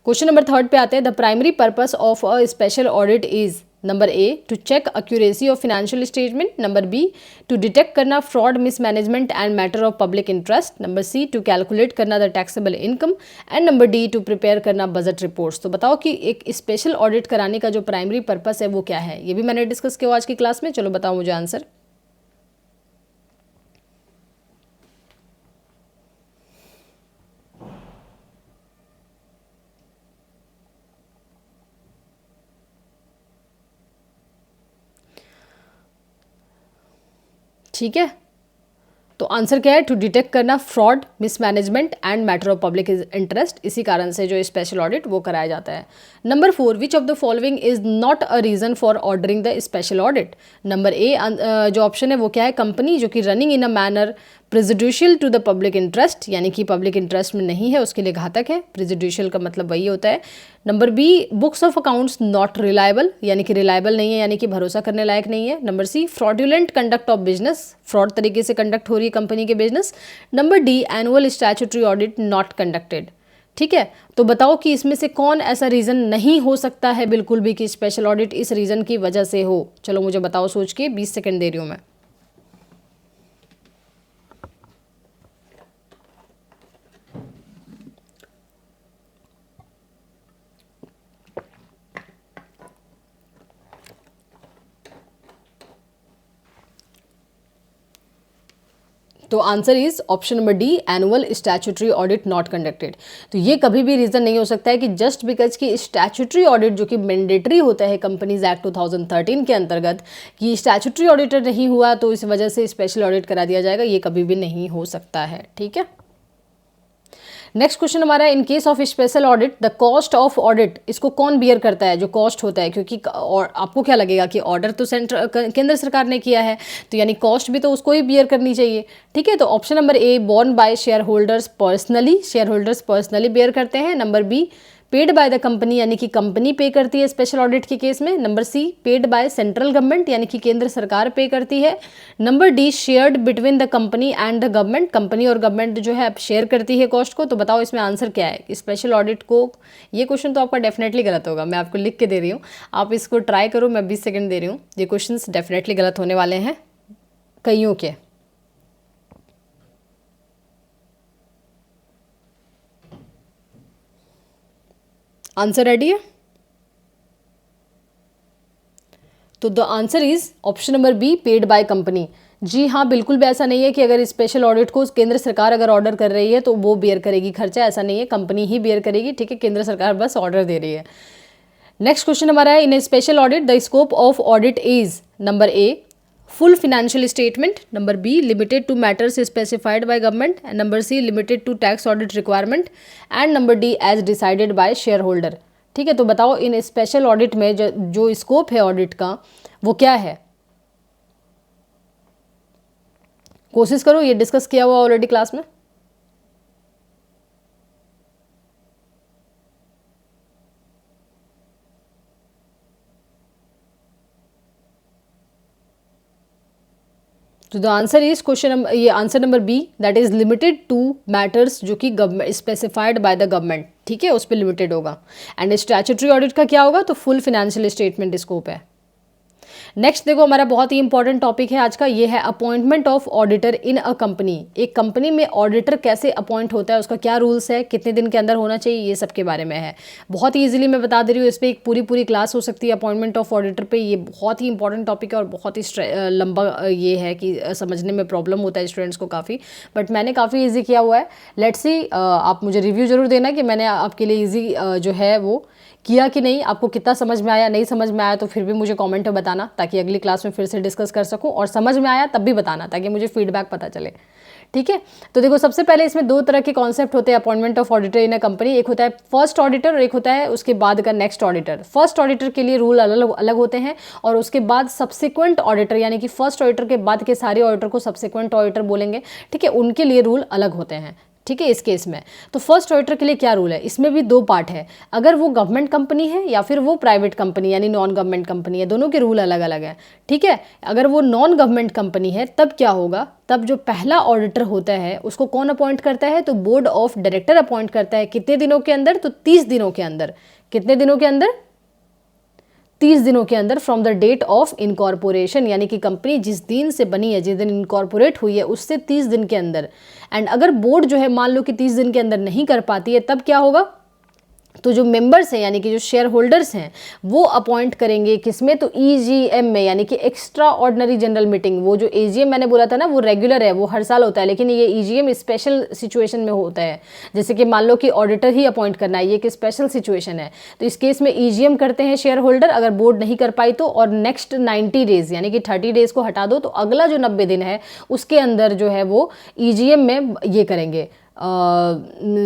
Speaker 1: क्वेश्चन नंबर 3 पे आते हैं the primary purpose of a special audit is number A to check accuracy of financial statement, number B to detect करना fraud mismanagement and matter of public interest, number C to calculate करना the taxable income and number D to prepare करना budget reports. तो बताओ कि एक special audit कराने का जो प्राइमरी पर्पस है वो क्या है? ये भी मैंने डिस्कस किया आज की क्लास में। चलो बताओ मुझे आंसर। ठीक है, तो आंसर क्या है? टू डिटेक्ट करना fraud mismanagement and matter of public interest. इसी कारण से जो स्पेशल ऑडिट वो कराया जाता है। Number 4 which of the following is not a reason for ordering the special audit? Number A जो ऑप्शन है वो क्या है? कंपनी जो कि running in a manner prejudicial to the public interest, यानी कि पब्लिक इंटरेस्ट में नहीं है, उसके लिए घातक है। प्रेजुडिशियल का मतलब वही होता है। Number B books of accounts not reliable, यानी कि रिलायबल नहीं है, यानी कि भरोसा करने लायक नहीं है। Number C fraudulent conduct of business, fraud तरीके से कंडक्ट हो रही है कंपनी के business. Number D annual statutory audit not conducted. ठीक है, तो बताओ कि इसमें से कौन ऐसा रीज़न नहीं हो सकता है बिल्कुल भी कि स्पेशल ऑडिट इस रीज़न की वजह से हो? चलो मुझे बताओ सोच के, 20 सेकेंड दे रही हूँ मैं। तो answer is option number D annual statutory audit not conducted. तो ये कभी भी रीज़न नहीं हो सकता है कि जस्ट बिकॉज कि स्टैट्यूटरी ऑडिट जो कि मैंडेटरी होता है कंपनीज एक्ट 2013 के अंतर्गत, कि स्टैट्यूटरी ऑडिटर नहीं हुआ तो इस वजह से स्पेशल ऑडिट करा दिया जाएगा, ये कभी भी नहीं हो सकता है। ठीक है, नेक्स्ट क्वेश्चन हमारा in case of special audit the cost of audit, इसको कौन बियर करता है? जो कॉस्ट होता है, क्योंकि और आपको क्या लगेगा कि ऑर्डर तो केंद्र सरकार ने किया है, तो यानी कॉस्ट भी तो उसको ही बियर करनी चाहिए। ठीक है, तो option number A borne by shareholders personally, shareholders personally bear करते हैं। Number B paid by the company, यानी कि कंपनी पे करती है स्पेशल ऑडिट के केस में। Number C paid by central government, यानी कि केंद्र सरकार पे करती है। Number D shared between the company and the government, company और गवर्नमेंट जो है शेयर करती है कॉस्ट को। तो बताओ इसमें आंसर क्या है? स्पेशल ऑडिट को, ये क्वेश्चन तो आपका डेफिनेटली गलत होगा, मैं आपको लिख के दे रही हूँ, आप इसको ट्राई करो। मैं 20 सेकेंड दे रही हूँ, ये क्वेश्चन डेफिनेटली गलत होने वाले हैं कईयों के। आंसर रेडी है? तो the answer is option number B paid by company. जी हाँ, बिल्कुल भी ऐसा नहीं है कि अगर स्पेशल ऑडिट को केंद्र सरकार अगर ऑर्डर कर रही है तो वो बियर करेगी खर्चा, ऐसा नहीं है, कंपनी ही बियर करेगी। ठीक है, केंद्र सरकार बस ऑर्डर दे रही है। नेक्स्ट क्वेश्चन हमारा है in a special audit the scope of audit is number A full financial statement, number B limited to matters specified by government, and number C limited to tax audit requirement, and number D as decided by share holder. ठीक है, तो बताओ इन special audit में जो scope है audit का वो क्या है? कोशिश करो, ये डिस्कस किया हुआ ऑलरेडी क्लास में। तो द आंसर इज क्वेश्चन, ये answer number B that is limited to matters जो कि government specified by the government. ठीक है, उस पर लिमिटेड होगा। एंड स्टैट्यूटरी ऑडिट का क्या होगा? तो फुल फिनेंशियल स्टेटमेंट स्कोप है। नेक्स्ट देखो हमारा बहुत ही इंपॉर्टेंट टॉपिक है आज का, ये है appointment of auditor in a company. एक कंपनी में ऑडिटर कैसे अपॉइंट होता है, उसका क्या रूल्स है, कितने दिन के अंदर होना चाहिए, ये सब के बारे में है। बहुत ही ईजिली मैं बता दे रही हूँ, इस पर एक पूरी क्लास हो सकती है अपॉइंटमेंट ऑफ ऑडिटर पे। ये बहुत ही इंपॉर्टेंट टॉपिक है और बहुत ही लंबा ये है कि समझने में प्रॉब्लम होता है स्टूडेंट्स को काफ़ी, बट मैंने काफ़ी ईजी किया हुआ है। लेट्स सी, आप मुझे रिव्यू जरूर देना कि मैंने आपके लिए ईजी जो है वो किया कि नहीं, आपको कितना समझ में आया, नहीं समझ में आया तो फिर भी मुझे कमेंट में बताना, ताकि अगली क्लास में फिर से डिस्कस कर सकूं, और समझ में आया तब भी बताना ताकि मुझे फीडबैक पता चले। ठीक है, तो देखो सबसे पहले इसमें दो तरह के कॉन्सेप्ट होते हैं appointment of auditor in a company. एक होता है फर्स्ट ऑडिटर और एक होता है उसके बाद का नेक्स्ट ऑडिटर। फर्स्ट ऑडिटर के लिए रूल अलग अलग होते हैं, और उसके बाद सब्सिक्वेंट ऑडिटर, यानी कि फर्स्ट ऑडिटर के बाद के सारे ऑडिटर को सब्सिक्वेंट ऑडिटर बोलेंगे। ठीक है, उनके लिए रूल अलग होते हैं। ठीक है, इस केस में तो फर्स्ट ऑडिटर के लिए क्या रूल है, इसमें भी दो पार्ट है। अगर वो गवर्नमेंट कंपनी है या फिर वो प्राइवेट कंपनी यानी नॉन गवर्नमेंट कंपनी है, दोनों के रूल अलग अलग है। ठीक है, अगर वो नॉन गवर्नमेंट कंपनी है तब क्या होगा, तब जो पहला ऑडिटर होता है उसको कौन अपॉइंट करता है, तो बोर्ड ऑफ डायरेक्टर अपॉइंट करता है। कितने दिनों के अंदर, तो 30 दिनों के अंदर। कितने दिनों के अंदर, 30 दिनों के अंदर from the date of incorporation, यानी कि कंपनी जिस दिन से बनी है, जिस दिन इनकॉर्पोरेट हुई है उससे 30 दिन के अंदर। एंड अगर बोर्ड जो है मान लो कि 30 दिन के अंदर नहीं कर पाती है, तब क्या होगा, तो जो मेंबर्स हैं यानी कि जो शेयर होल्डर्स हैं वो अपॉइंट करेंगे किसमें, तो ईजीएम में, यानी कि एक्स्ट्रा ऑर्डिनरी जनरल मीटिंग। वो जो एजीएम मैंने बोला था ना वो रेगुलर है, वो हर साल होता है, लेकिन ये ईजीएम स्पेशल सिचुएशन में होता है। जैसे कि मान लो कि ऑडिटर ही अपॉइंट करना है, ये एक स्पेशल सिचुएशन है, तो इस केस में ईजीएम करते हैं शेयर होल्डर, अगर बोर्ड नहीं कर पाई तो। और नेक्स्ट 90 डेज यानी कि 30 डेज को हटा दो, तो अगला जो 90 दिन है उसके अंदर जो है वो ईजीएम में ये करेंगे,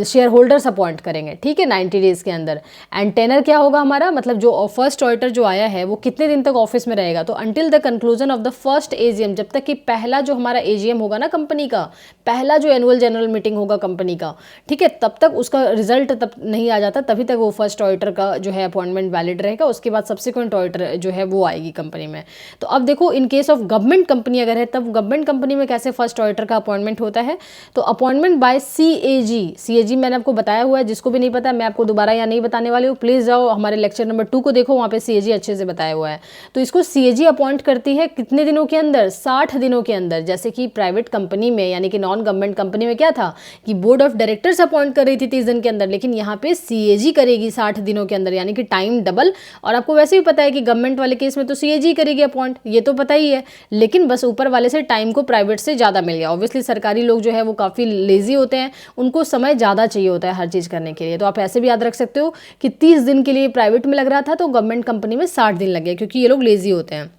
Speaker 1: शेयर होल्डर्स अपॉइंट करेंगे। ठीक है, 90 डेज के अंदर। एंड टेनर क्या होगा हमारा, मतलब जो फर्स्ट ऑडिटर जो आया है वो कितने दिन तक ऑफिस में रहेगा, तो until the conclusion of the first AGM, जब तक कि पहला जो हमारा एजीएम होगा ना कंपनी का, पहला जो एनुअल जनरल मीटिंग होगा कंपनी का, ठीक है, तब तक उसका रिजल्ट तब नहीं आ जाता, तभी तक वो फर्स्ट ऑडिटर का जो है अपॉइंटमेंट वैलिड रहेगा। उसके बाद सब्सिक्वेंट ऑडिटर जो है वो आएगी कंपनी में। तो अब देखो in case of government company अगर है, तब गवर्नमेंट कंपनी में कैसे फर्स्ट ऑडिटर का अपॉइंटमेंट होता है, तो अपॉइंटमेंट बाय सीएजी मैंने आपको बताया हुआ है, जिसको भी नहीं पता मैं आपको दोबारा यहाँ नहीं बताने वाली हूँ, प्लीज़ जाओ हमारे लेक्चर नंबर 2 को देखो, वहाँ पे सीएजी अच्छे से बताया हुआ है। तो इसको सीएजी अपॉइंट करती है कितने दिनों के अंदर, 60 दिनों के अंदर। जैसे कि प्राइवेट कंपनी में यानी कि नॉन गवर्नमेंट कंपनी में क्या था कि बोर्ड ऑफ डायरेक्टर्स अपॉइंट कर रही थी 30 दिन के अंदर, लेकिन यहाँ पे सीएजी करेगी 60 दिनों के अंदर, यानी कि टाइम डबल। और आपको वैसे भी पता है कि गवर्नमेंट वाले केस में तो सीएजी करेगी अपॉइंट, ये तो पता ही है, लेकिन बस ऊपर वाले से टाइम को प्राइवेट से ज़्यादा मिल गया। ऑब्वियसली सरकारी लोग जो है वो काफ़ी लेजी होते हैं, उनको समय ज़्यादा चाहिए होता है हर चीज़ करने के लिए। तो आप ऐसे भी याद रख सकते हो कि 30 दिन के लिए प्राइवेट में लग रहा था तो गवर्नमेंट कंपनी में 60 दिन लगे, क्योंकि ये लोग लेजी होते हैं।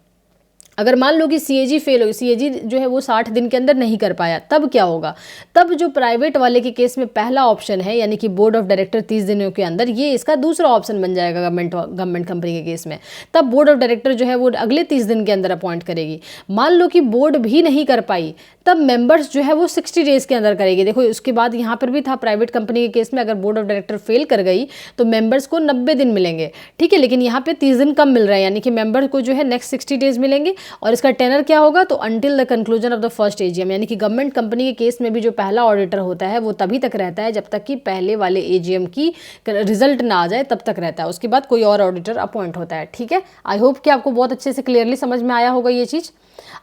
Speaker 1: अगर मान लो कि सीएजी फेल हो, सीएजी जो है वो 60 दिन के अंदर नहीं कर पाया, तब क्या होगा, तब जो प्राइवेट वाले के केस में पहला ऑप्शन है यानी कि बोर्ड ऑफ डायरेक्टर 30 दिनों के अंदर, ये इसका दूसरा ऑप्शन बन जाएगा गवर्नमेंट कंपनी के केस में। तब बोर्ड ऑफ डायरेक्टर जो है वो अगले 30 दिन के अंदर अपॉइंट करेगी। मान लो कि बोर्ड भी नहीं कर पाई, तब मेंबर्स जो है वो 60 डेज के अंदर करेगी। देखो उसके बाद यहाँ पर भी था प्राइवेट कंपनी के केस में, अगर बोर्ड ऑफ डायरेक्टर फेल कर गई तो मेंबर्स को 90 दिन मिलेंगे। ठीक है, लेकिन यहाँ पे 30 दिन कम मिल रहा है, यानी कि मेंबर को जो है नेक्स्ट 60 डेज मिलेंगे। और इसका टेनर क्या होगा, तो until the conclusion of the first AGM, यानी कि गवर्नमेंट कंपनी के केस में भी जो पहला ऑडिटर होता है वो तभी तक रहता है जब तक कि पहले वाले एजीएम की रिजल्ट ना आ जाए, तब तक रहता है। उसके बाद कोई और ऑडिटर अपॉइंट होता है। ठीक है, आई होप कि आपको बहुत अच्छे से क्लियरली समझ में आया होगा ये चीज़।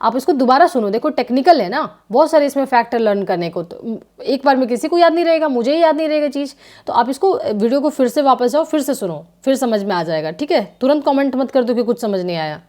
Speaker 1: आप इसको दोबारा सुनो, देखो टेक्निकल है ना, बहुत सारे इसमें फैक्टर लर्न करने को, तो एक बार में किसी को याद नहीं रहेगा, मुझे ही याद नहीं रहेगा चीज़, तो आप इसको वीडियो को फिर से वापस जाओ, फिर से सुनो, फिर समझ में आ जाएगा। ठीक है, तुरंत कमेंट मत कर दो कि कुछ समझ नहीं आया।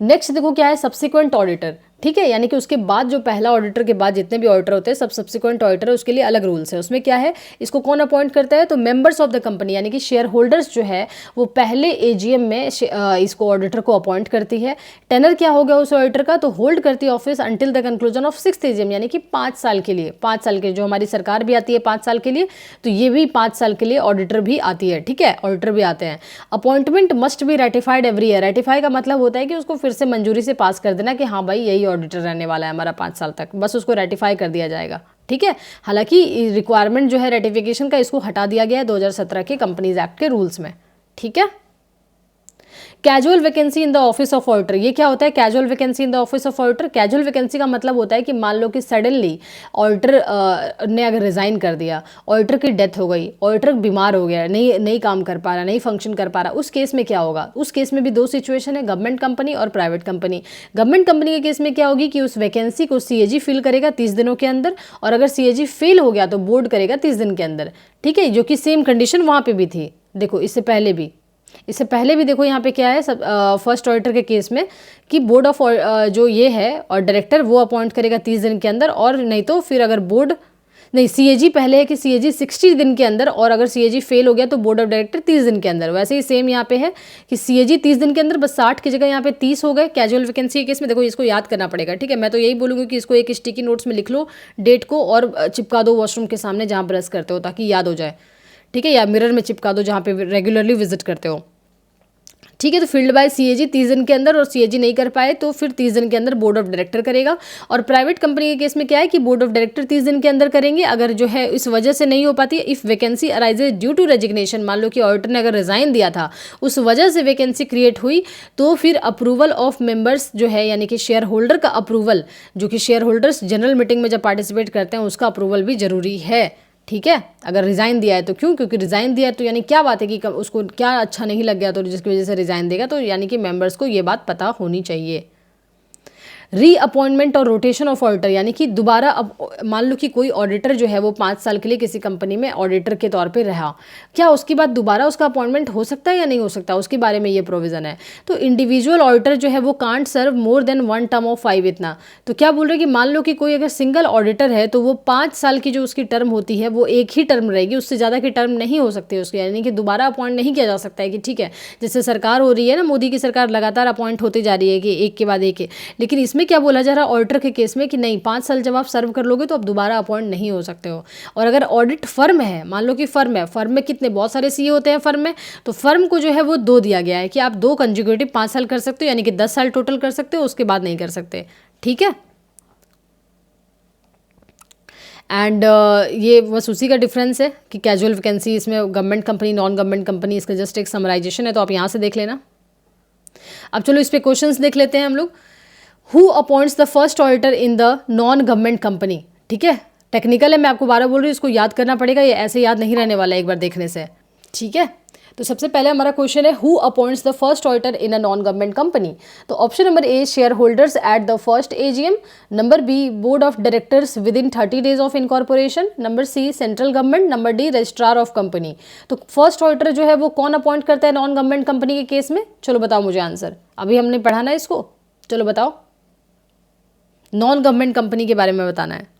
Speaker 1: नेक्स्ट देखो क्या है, सब्सिक्वेंट ऑडिटर। ठीक है, यानी कि उसके बाद जो पहला ऑडिटर के बाद जितने भी ऑडिटर होते हैं सब सब्सिक्वेंट ऑडिटर है, उसके लिए अलग रूल्स है। उसमें क्या है, इसको कौन अपॉइंट करता है, तो मेंबर्स ऑफ द कंपनी यानी कि शेयर होल्डर्स जो है वो पहले एजीएम में इसको ऑडिटर को अपॉइंट करती है। टेनर क्या हो गया उस ऑडिटर का, तो होल्ड करती है office until the conclusion of 6th AGM, यानी कि 5 साल के लिए। 5 साल के, जो हमारी सरकार भी आती है 5 साल के लिए, तो ये भी 5 साल के लिए ऑडिटर भी आती है। ठीक है, ऑडिटर भी आते हैं। Appointment must be ratified every year. Ratify का मतलब होता है कि उसको फिर से मंजूरी से पास कर देना कि हाँ भाई यही ऑडिटर रहने वाला है हमारा 5 साल तक, बस उसको रेटिफाई कर दिया जाएगा। ठीक है, हालांकि रिक्वायरमेंट जो है रेटिफिकेशन का इसको हटा दिया गया है 2017 के कंपनीज एक्ट के रूल्स में। ठीक है, casual vacancy in the office of auditor, ये क्या होता है casual vacancy in the office of auditor. Casual vacancy का मतलब होता है कि मान लो कि सडनली ऑडिटर ने अगर रिजाइन कर दिया, ऑडिटर की डेथ हो गई, ऑडिटर बीमार हो गया, नहीं काम कर पा रहा, नहीं फंक्शन कर पा रहा, उस केस में क्या होगा, उस केस में भी दो सिचुएशन है, गवर्नमेंट कंपनी और प्राइवेट कंपनी। गवर्नमेंट कंपनी के केस में क्या होगी कि उस वैकेंसी को सीएजी फिल करेगा 30 दिनों के अंदर, और अगर सीएजी फेल हो गया तो बोर्ड करेगा 30 दिन के अंदर। ठीक है, जो कि सेम कंडीशन वहाँ पे भी थी। देखो इससे पहले भी देखो यहाँ पे क्या है, फर्स्ट ऑडिटर के केस में कि बोर्ड ऑफ जो ये है और डायरेक्टर वो अपॉइंट करेगा 30 दिन के अंदर, और नहीं तो फिर अगर बोर्ड नहीं, सीएजी पहले है कि सीएजी 60 दिन के अंदर, और अगर सीएजी फेल हो गया तो बोर्ड ऑफ डायरेक्टर 30 दिन के अंदर। वैसे ही सेम यहाँ पे है कि सीएजी 30 दिन के अंदर, बस 60 की जगह यहाँ पे 30 हो गए। कैजुअल वैकेंसी के केस में देखो इसको याद करना पड़ेगा, ठीक है। मैं तो यही बोलूँगी कि इसको एक स्टिकी नोट्स में लिख लो डेट को, और चिपका दो वॉशरूम के सामने जहाँ ब्रश करते हो, ताकि याद हो जाए, ठीक है। या मिरर में चिपका दो जहाँ पे रेगुलरली विजिट करते हो, ठीक है। तो फील्ड बाय सीएजी 30 दिन के अंदर, और सीएजी नहीं कर पाए तो फिर 30 दिन के अंदर बोर्ड ऑफ डायरेक्टर करेगा। और प्राइवेट कंपनी के केस में क्या है कि बोर्ड ऑफ डायरेक्टर 30 दिन के अंदर करेंगे। अगर जो है इस वजह से नहीं हो पाती, if vacancy arises due to resignation, मान लो कि ऑडिटर ने अगर रिजाइन दिया था, उस वजह से वैकेंसी क्रिएट हुई, तो फिर अप्रूवल ऑफ मेंबर्स जो है, यानी कि शेयर होल्डर का अप्रूवल, जो कि शेयर होल्डर्स जनरल मीटिंग में जब पार्टिसिपेट करते हैं उसका अप्रूवल भी जरूरी है, ठीक है। अगर रिज़ाइन दिया है तो क्यों, क्योंकि रिज़ाइन दिया है तो यानी क्या बात है कि उसको क्या अच्छा नहीं लग गया तो जिसकी वजह से रिज़ाइन देगा, तो यानी कि मेंबर्स को ये बात पता होनी चाहिए। रीअपॉइंटमेंट और रोटेशन ऑफ ऑडिटर, यानी कि दोबारा, अब मान लो कि कोई ऑडिटर जो है वो 5 साल के लिए किसी कंपनी में ऑडिटर के तौर पे रहा, क्या उसके बाद दोबारा उसका अपॉइंटमेंट हो सकता है या नहीं हो सकता, उसके बारे में ये प्रोविज़न है। तो इंडिविजुअल ऑडिटर जो है वो can't serve more than 1 term of 5 इतना। तो क्या बोल रहे हैं कि मान लो कि कोई अगर सिंगल ऑडिटर है तो वो 5 साल की जो उसकी टर्म होती है वो एक ही टर्म रहेगी, उससे ज़्यादा की टर्म नहीं हो सकती उसकी, यानी कि दोबारा अपॉइंट नहीं किया जा सकता है कि ठीक है, जैसे सरकार हो रही है ना, मोदी की सरकार लगातार अपॉइंट होती जा रही है कि एक के बाद एक। लेकिन इसमें क्या बोला जा रहा है ऑडिटर के केस में कि नहीं, 5 साल जब आप सर्व कर लोगे तो आप दोबारा अपॉइंट नहीं हो सकते हो। और अगर ऑडिट फर्म है, मान लो कि फर्म है, फर्म में कितने बहुत सारे सीए होते हैं फर्म में, तो फर्म को जो है वो 2 दिया गया है कि आप 2 कंजिक्यूटिव 5 साल कर सकते हो, यानी कि 10 साल टोटल कर सकते हो, उसके बाद नहीं कर सकते, ठीक है। एंड ये बस उसी का डिफरेंस है कि कैजुअल वैकेंसी, इसमें government company, non government company, इसका जस्ट एक समराइजेशन है, तो आप यहाँ से देख लेना। अब चलो इस पे क्वेश्चंस देख लेते हैं हम लोग। Who appoints the first auditor in the non government company, ठीक है। टेक्निकल है, मैं आपको 12 बोल रही हूँ, इसको याद करना पड़ेगा, ये ऐसे याद नहीं रहने वाला एक बार देखने से, ठीक है। तो सबसे पहले हमारा क्वेश्चन है who appoints the first auditor in a non government company. तो option number A, share holders at the first AGM. Number B, board of directors within 30 days of incorporation. Number C, central government. Number D, registrar of company. तो first auditor जो है वो कौन appoint करता है non government company के case में, चलो बताओ मुझे आंसर, अभी हमने पढ़ा ना इसको, चलो बताओ, नॉन गवर्नमेंट कंपनी के बारे में बताना है।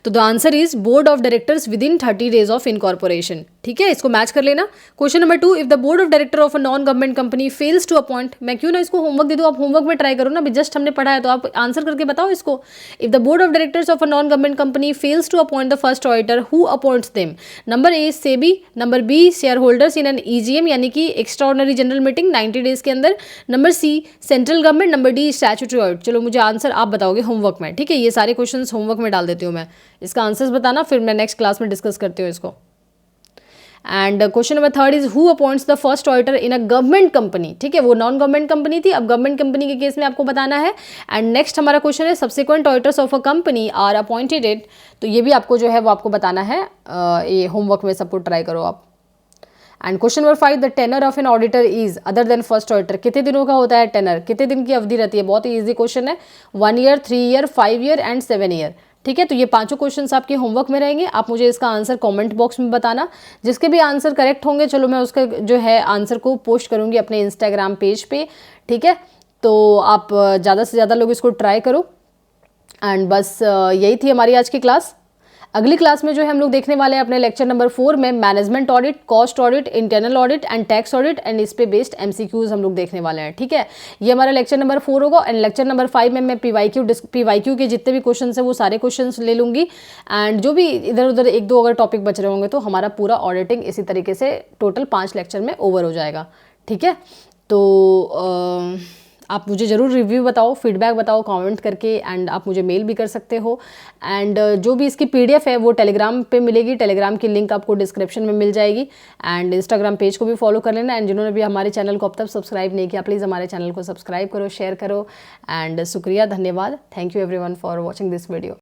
Speaker 1: तो the answer is board of directors within 30 days of incorporation, ठीक है। इसको मैच कर लेना। Question number 2, if the board of director of a non government company fails to appoint, मैं क्यों ना इसको होमवर्क दे दूं, आप होमवर्क में ट्राई करो ना, जस्ट हमने पढ़ा है तो आप आंसर करके बताओ इसको। If the board of directors of a non government company fails to appoint the first auditor, who appoints them. Number A, SEBI. Number B, shareholders in an EGM, यानी कि extra ordinary general meeting 90 days के अंदर। Number C, central government. Number D, statutory audit. चलो मुझे answer आप बताओगे homework में, ठीक है। ये सारे क्वेश्चन होमवर्क में डाल देती हूँ मैं, इसका आंसर्स बताना, फिर मैं नेक्स्ट क्लास में डिस्कस करती हूँ इसको। And question number 3 is who appoints the first auditor in a government company, ठीक है। वो नॉन गवर्नमेंट कंपनी थी, अब गवर्नमेंट कंपनी के केस में आपको बताना है। एंड नेक्स्ट हमारा क्वेश्चन है subsequent auditors of a company are appointed it, तो ये भी आपको जो है वो आपको बताना है, ये होमवर्क में सबको ट्राई करो आप। And question number 5, the tenure of an auditor is other than first auditor, कितने दिनों का होता है टेनर, कितने दिन की अवधि रहती है, बहुत ही ईजी क्वेश्चन है। 1 year, 3 year, 5 year and 7 year, ठीक है। तो ये 5 क्वेश्चंस आपके होमवर्क में रहेंगे, आप मुझे इसका आंसर कमेंट बॉक्स में बताना। जिसके भी आंसर करेक्ट होंगे, चलो मैं उसका जो है आंसर को पोस्ट करूँगी अपने इंस्टाग्राम पेज पे, ठीक है। तो आप ज़्यादा से ज़्यादा लोग इसको ट्राई करो। एंड बस यही थी हमारी आज की क्लास। अगली क्लास में जो है हम लोग देखने वाले हैं अपने लेक्चर नंबर 4 में management audit, cost audit, internal audit and tax audit, and इस पे बेस्ड एमसीक्यूज हम लोग देखने वाले हैं, ठीक है। ये हमारा लेक्चर नंबर 4 होगा। एंड लेक्चर नंबर 5 में मैं पीवाईक्यू के जितने भी क्वेश्चन है वो सारे क्वेश्चन ले लूँगी। एंड जो भी इधर उधर 1-2 अगर टॉपिक बच रहे होंगे तो हमारा पूरा ऑडिटिंग इसी तरीके से टोटल 5 लेक्चर में ओवर हो जाएगा, ठीक है। तो आप मुझे ज़रूर रिव्यू बताओ, फीडबैक बताओ कमेंट करके, एंड आप मुझे मेल भी कर सकते हो। एंड जो भी इसकी पीडीएफ है वो टेलीग्राम पे मिलेगी, टेलीग्राम की लिंक आपको डिस्क्रिप्शन में मिल जाएगी। एंड इंस्टाग्राम पेज को भी फॉलो कर लेना। एंड जिन्होंने भी हमारे चैनल को अब तक सब्सक्राइब नहीं किया, प्लीज़ हमारे चैनल को सब्सक्राइब करो, शेयर करो। एंड शुक्रिया, धन्यवाद, thank you everyone for watching this video.